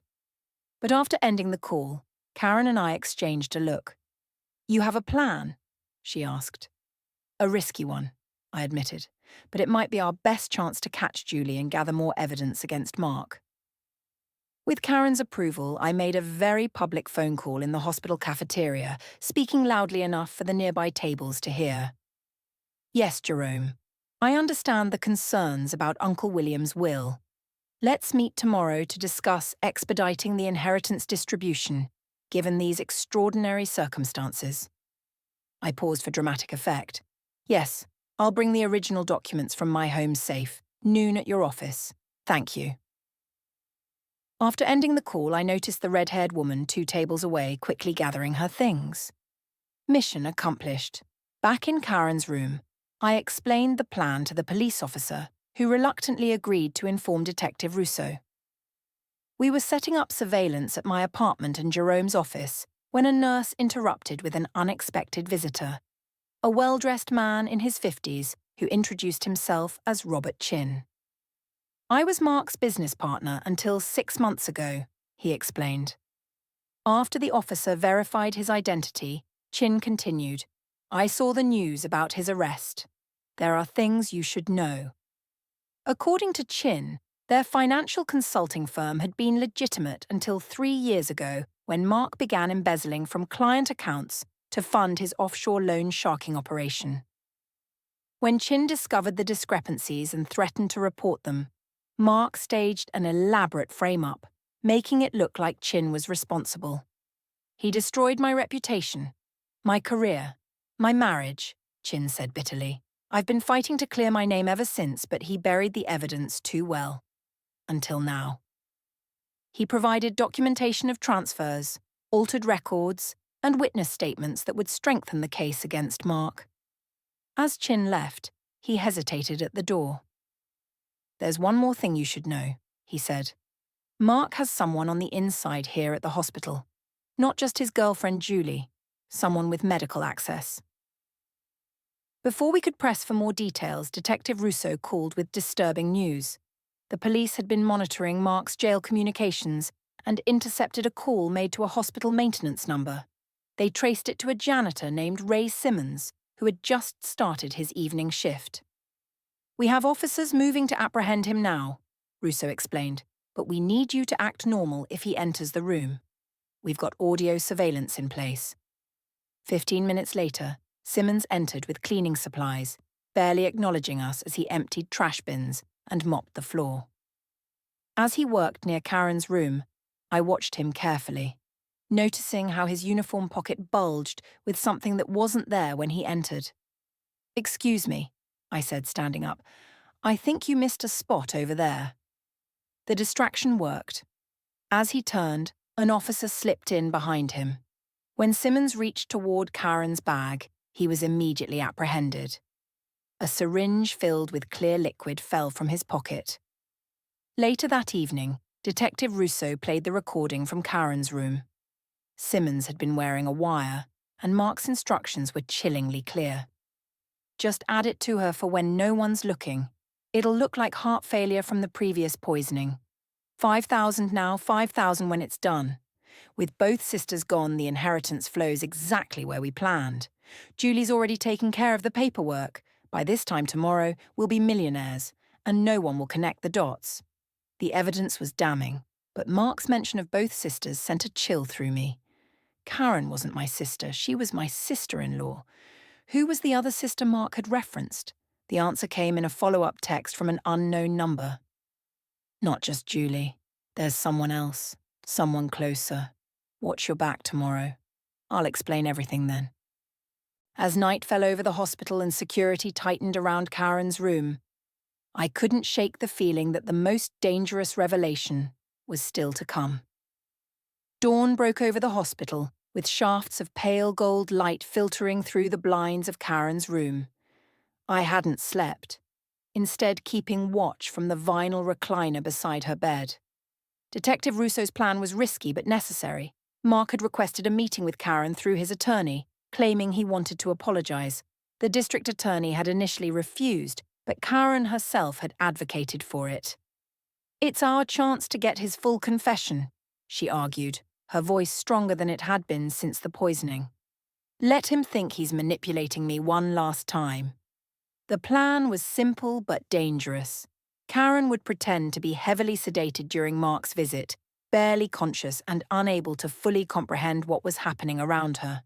But after ending the call, Karen and I exchanged a look. "You have a plan?" she asked. "A risky one," I admitted, "but it might be our best chance to catch Julie and gather more evidence against Mark." With Karen's approval, I made a very public phone call in the hospital cafeteria, speaking loudly enough for the nearby tables to hear. "Yes, Jerome. I understand the concerns about Uncle William's will. Let's meet tomorrow to discuss expediting the inheritance distribution, given these extraordinary circumstances." I paused for dramatic effect. "Yes, I'll bring the original documents from my home safe. Noon at your office. Thank you." After ending the call, I noticed the red-haired woman 2 tables away quickly gathering her things. Mission accomplished. Back in Karen's room, I explained the plan to the police officer, who reluctantly agreed to inform Detective Russo. We were setting up surveillance at my apartment and Jerome's office when a nurse interrupted with an unexpected visitor, a well-dressed man in his 50s who introduced himself as Robert Chin. "I was Mark's business partner until 6 months ago," he explained. After the officer verified his identity, Chin continued, "I saw the news about his arrest. There are things you should know." According to Chin, their financial consulting firm had been legitimate until 3 years ago when Mark began embezzling from client accounts to fund his offshore loan sharking operation. When Chin discovered the discrepancies and threatened to report them, Mark staged an elaborate frame-up, making it look like Chin was responsible. "He destroyed my reputation, my career, my marriage," Chin said bitterly. "I've been fighting to clear my name ever since, but he buried the evidence too well. Until now." He provided documentation of transfers, altered records, and witness statements that would strengthen the case against Mark. As Chin left, he hesitated at the door. "There's one more thing you should know," he said. "Mark has someone on the inside here at the hospital. Not just his girlfriend Julie, someone with medical access." Before we could press for more details, Detective Russo called with disturbing news. The police had been monitoring Mark's jail communications and intercepted a call made to a hospital maintenance number. They traced it to a janitor named Ray Simmons, who had just started his evening shift. "We have officers moving to apprehend him now," Russo explained, "but we need you to act normal if he enters the room. We've got audio surveillance in place." 15 minutes later, Simmons entered with cleaning supplies, barely acknowledging us as he emptied trash bins and mopped the floor. As he worked near Karen's room, I watched him carefully, noticing how his uniform pocket bulged with something that wasn't there when he entered. "Excuse me," I said, standing up. "I think you missed a spot over there." The distraction worked. As he turned, an officer slipped in behind him. When Simmons reached toward Karen's bag, he was immediately apprehended. A syringe filled with clear liquid fell from his pocket. Later that evening, Detective Russo played the recording from Karen's room. Simmons had been wearing a wire, and Mark's instructions were chillingly clear. "Just add it to her for when no one's looking. It'll look like heart failure from the previous poisoning. 5,000 now, 5,000 when it's done. With both sisters gone, the inheritance flows exactly where we planned. Julie's already taken care of the paperwork. By this time tomorrow, we'll be millionaires, and no one will connect the dots." The evidence was damning, but Mark's mention of both sisters sent a chill through me. Karen wasn't my sister, she was my sister-in-law. Who was the other sister Mark had referenced? The answer came in a follow-up text from an unknown number. "Not just Julie. There's someone else, someone closer. Watch your back tomorrow. I'll explain everything then." As night fell over the hospital and security tightened around Karen's room, I couldn't shake the feeling that the most dangerous revelation was still to come. Dawn broke over the hospital, with shafts of pale gold light filtering through the blinds of Karen's room. I hadn't slept, instead keeping watch from the vinyl recliner beside her bed. Detective Russo's plan was risky but necessary. Mark had requested a meeting with Karen through his attorney, claiming he wanted to apologize. The district attorney had initially refused, but Karen herself had advocated for it. "It's our chance to get his full confession," she argued, her voice stronger than it had been since the poisoning. "Let him think he's manipulating me one last time." The plan was simple but dangerous. Karen would pretend to be heavily sedated during Mark's visit, barely conscious and unable to fully comprehend what was happening around her.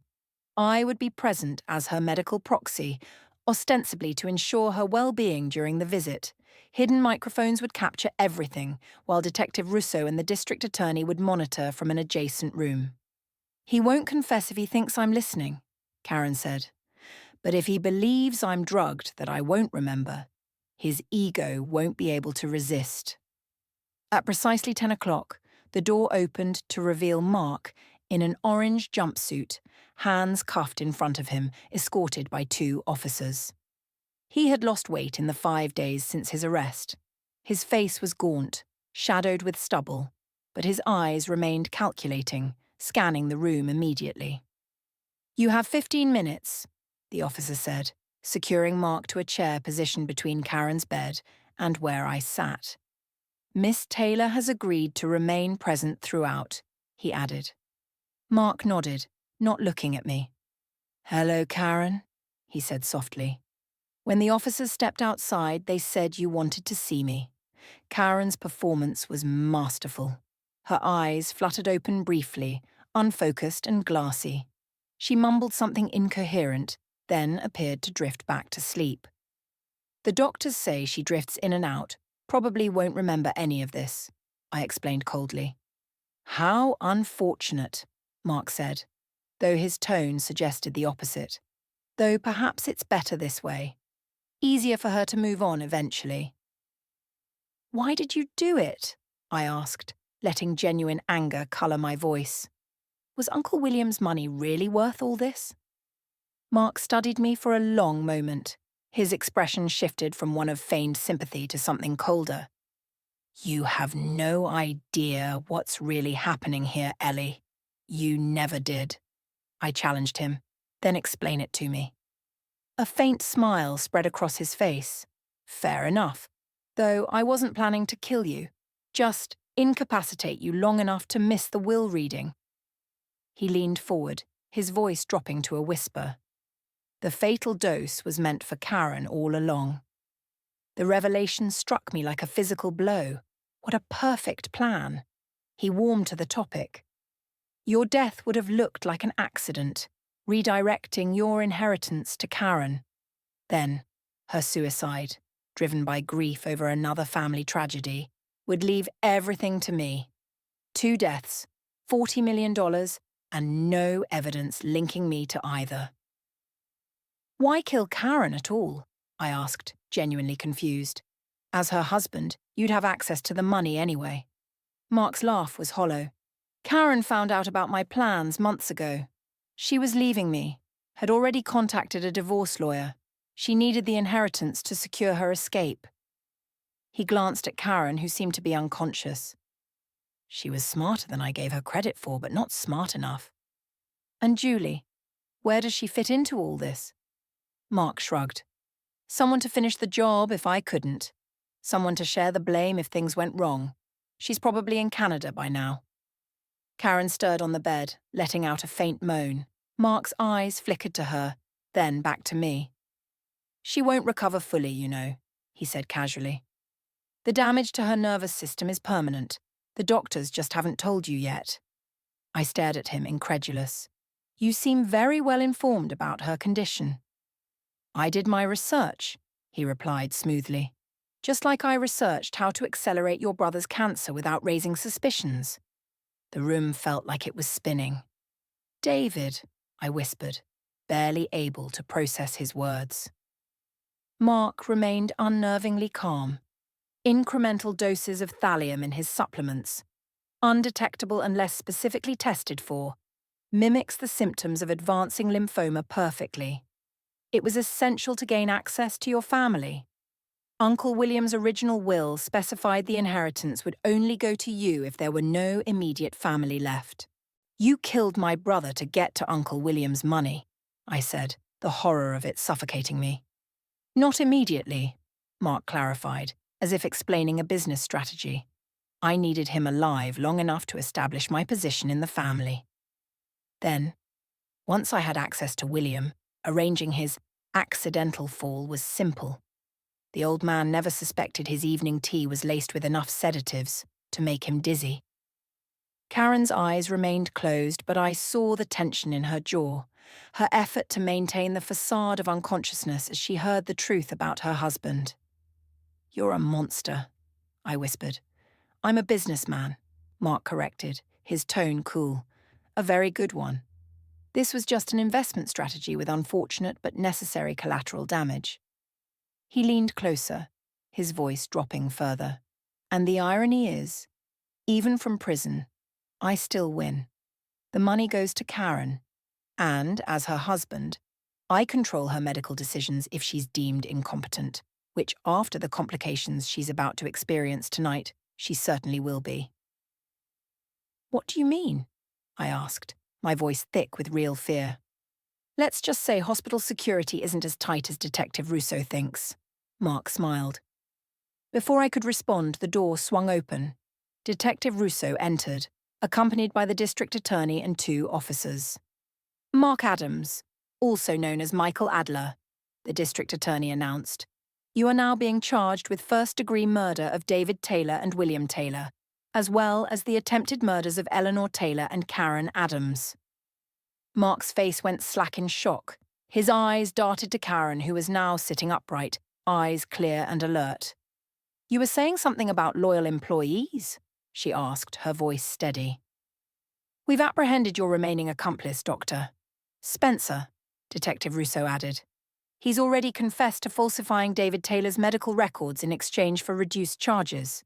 I would be present as her medical proxy, ostensibly to ensure her well-being during the visit. Hidden microphones would capture everything, while Detective Russo and the district attorney would monitor from an adjacent room. "He won't confess if he thinks I'm listening," Karen said. "But if he believes I'm drugged that I won't remember, his ego won't be able to resist." At precisely 10 o'clock, the door opened to reveal Mark in an orange jumpsuit, hands cuffed in front of him, escorted by 2 officers. He had lost weight in the 5 days since his arrest. His face was gaunt, shadowed with stubble, but his eyes remained calculating, scanning the room immediately. "You have 15 minutes," the officer said, securing Mark to a chair positioned between Karen's bed and where I sat. "Miss Taylor has agreed to remain present throughout," he added. Mark nodded, not looking at me. "Hello, Karen," he said softly. "When the officers stepped outside, they said you wanted to see me." Karen's performance was masterful. Her eyes fluttered open briefly, unfocused and glassy. She mumbled something incoherent, then appeared to drift back to sleep. "The doctors say she drifts in and out, probably won't remember any of this," I explained coldly. "How unfortunate," Mark said, though his tone suggested the opposite. "Though perhaps it's better this way. Easier for her to move on eventually." "Why did you do it?" I asked, letting genuine anger colour my voice. Was Uncle William's money really worth all this? Mark studied me for a long moment. His expression shifted from one of feigned sympathy to something colder. "You have no idea what's really happening here, Ellie. You never did." I challenged him. "Then explain it to me." A faint smile spread across his face. "Fair enough. Though I wasn't planning to kill you. Just incapacitate you long enough to miss the will reading." He leaned forward, his voice dropping to a whisper. The fatal dose was meant for Karen all along. The revelation struck me like a physical blow. What a perfect plan. He warmed to the topic. "Your death would have looked like an accident, redirecting your inheritance to Karen. Then, her suicide, driven by grief over another family tragedy, would leave everything to me. 2 deaths, $40 million, and no evidence linking me to either." "Why kill Karen at all?" I asked, genuinely confused. "As her husband, you'd have access to the money anyway." Mark's laugh was hollow. "Karen found out about my plans months ago. She was leaving me, had already contacted a divorce lawyer. She needed the inheritance to secure her escape." He glanced at Karen, who seemed to be unconscious. She was smarter than I gave her credit for, but not smart enough. "And Julie, where does she fit into all this?" Mark shrugged. "Someone to finish the job if I couldn't. Someone to share the blame if things went wrong. She's probably in Canada by now." Karen stirred on the bed, letting out a faint moan. Mark's eyes flickered to her, then back to me. "She won't recover fully, you know," he said casually. "The damage to her nervous system is permanent. The doctors just haven't told you yet." I stared at him, incredulous. "You seem very well informed about her condition." "I did my research," he replied smoothly. "Just like I researched how to accelerate your brother's cancer without raising suspicions." The room felt like it was spinning. "David," I whispered, barely able to process his words. Mark remained unnervingly calm. Incremental doses of thallium in his supplements, undetectable unless specifically tested for, mimics the symptoms of advancing lymphoma perfectly. It was essential to gain access to your family. Uncle William's original will specified the inheritance would only go to you if there were no immediate family left. "You killed my brother to get to Uncle William's money," I said, the horror of it suffocating me. "Not immediately," Mark clarified, as if explaining a business strategy. "I needed him alive long enough to establish my position in the family. Then, once I had access to William, arranging his accidental fall was simple. The old man never suspected his evening tea was laced with enough sedatives to make him dizzy." Karen's eyes remained closed, but I saw the tension in her jaw, her effort to maintain the facade of unconsciousness as she heard the truth about her husband. "You're a monster," I whispered. "I'm a businessman," Mark corrected, his tone cool. "A very good one. This was just an investment strategy with unfortunate but necessary collateral damage." He leaned closer, his voice dropping further. "And the irony is, even from prison, I still win. The money goes to Karen, and, as her husband, I control her medical decisions if she's deemed incompetent, which, after the complications she's about to experience tonight, she certainly will be. What do you mean? I asked, my voice thick with real fear. Let's just say hospital security isn't as tight as Detective Russo thinks. Mark smiled. Before I could respond, the door swung open. Detective Russo entered, accompanied by the district attorney and 2 officers. Mark Adams, also known as Michael Adler, the district attorney announced. You are now being charged with first-degree murder of David Taylor and William Taylor, as well as the attempted murders of Eleanor Taylor and Karen Adams. Mark's face went slack in shock. His eyes darted to Karen, who was now sitting upright, eyes clear and alert. You were saying something about loyal employees? She asked, her voice steady. We've apprehended your remaining accomplice, Doctor. Spencer, Detective Russo added. He's already confessed to falsifying David Taylor's medical records in exchange for reduced charges.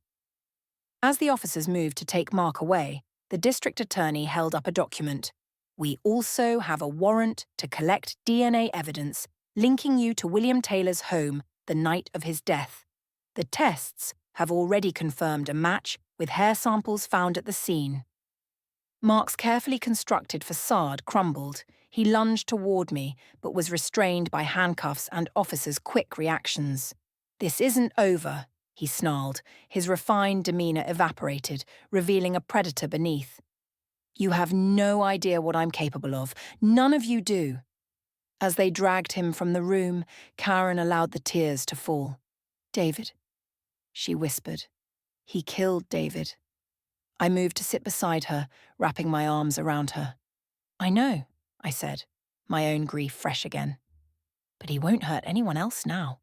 As the officers moved to take Mark away, the district attorney held up a document. We also have a warrant to collect DNA evidence linking you to William Taylor's home the night of his death. The tests have already confirmed a match with hair samples found at the scene. Mark's carefully constructed facade crumbled. He lunged toward me, but was restrained by handcuffs and officers' quick reactions. This isn't over, he snarled. His refined demeanor evaporated, revealing a predator beneath. You have no idea what I'm capable of. None of you do. As they dragged him from the room, Karen allowed the tears to fall. David, she whispered. He killed David. I moved to sit beside her, wrapping my arms around her. I know, I said, my own grief fresh again. But he won't hurt anyone else now.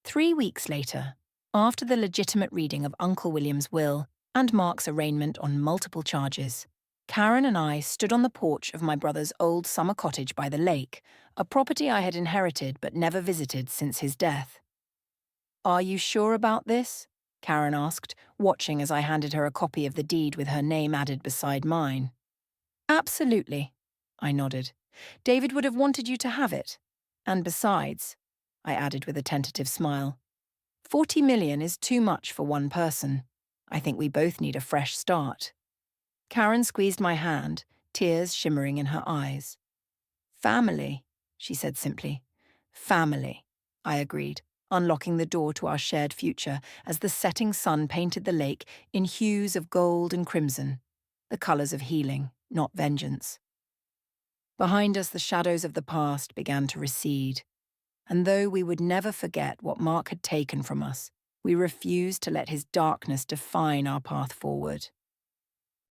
3 weeks later, after the legitimate reading of Uncle William's will and Mark's arraignment on multiple charges, Karen and I stood on the porch of my brother's old summer cottage by the lake, a property I had inherited but never visited since his death. Are you sure about this? Karen asked, watching as I handed her a copy of the deed with her name added beside mine. Absolutely, I nodded. David would have wanted you to have it. And besides, I added with a tentative smile, 40 million is too much for one person. I think we both need a fresh start. Karen squeezed my hand, tears shimmering in her eyes. Family, she said simply. Family, I agreed, unlocking the door to our shared future as the setting sun painted the lake in hues of gold and crimson, the colours of healing, not vengeance. Behind us, the shadows of the past began to recede, and though we would never forget what Mark had taken from us, we refused to let his darkness define our path forward.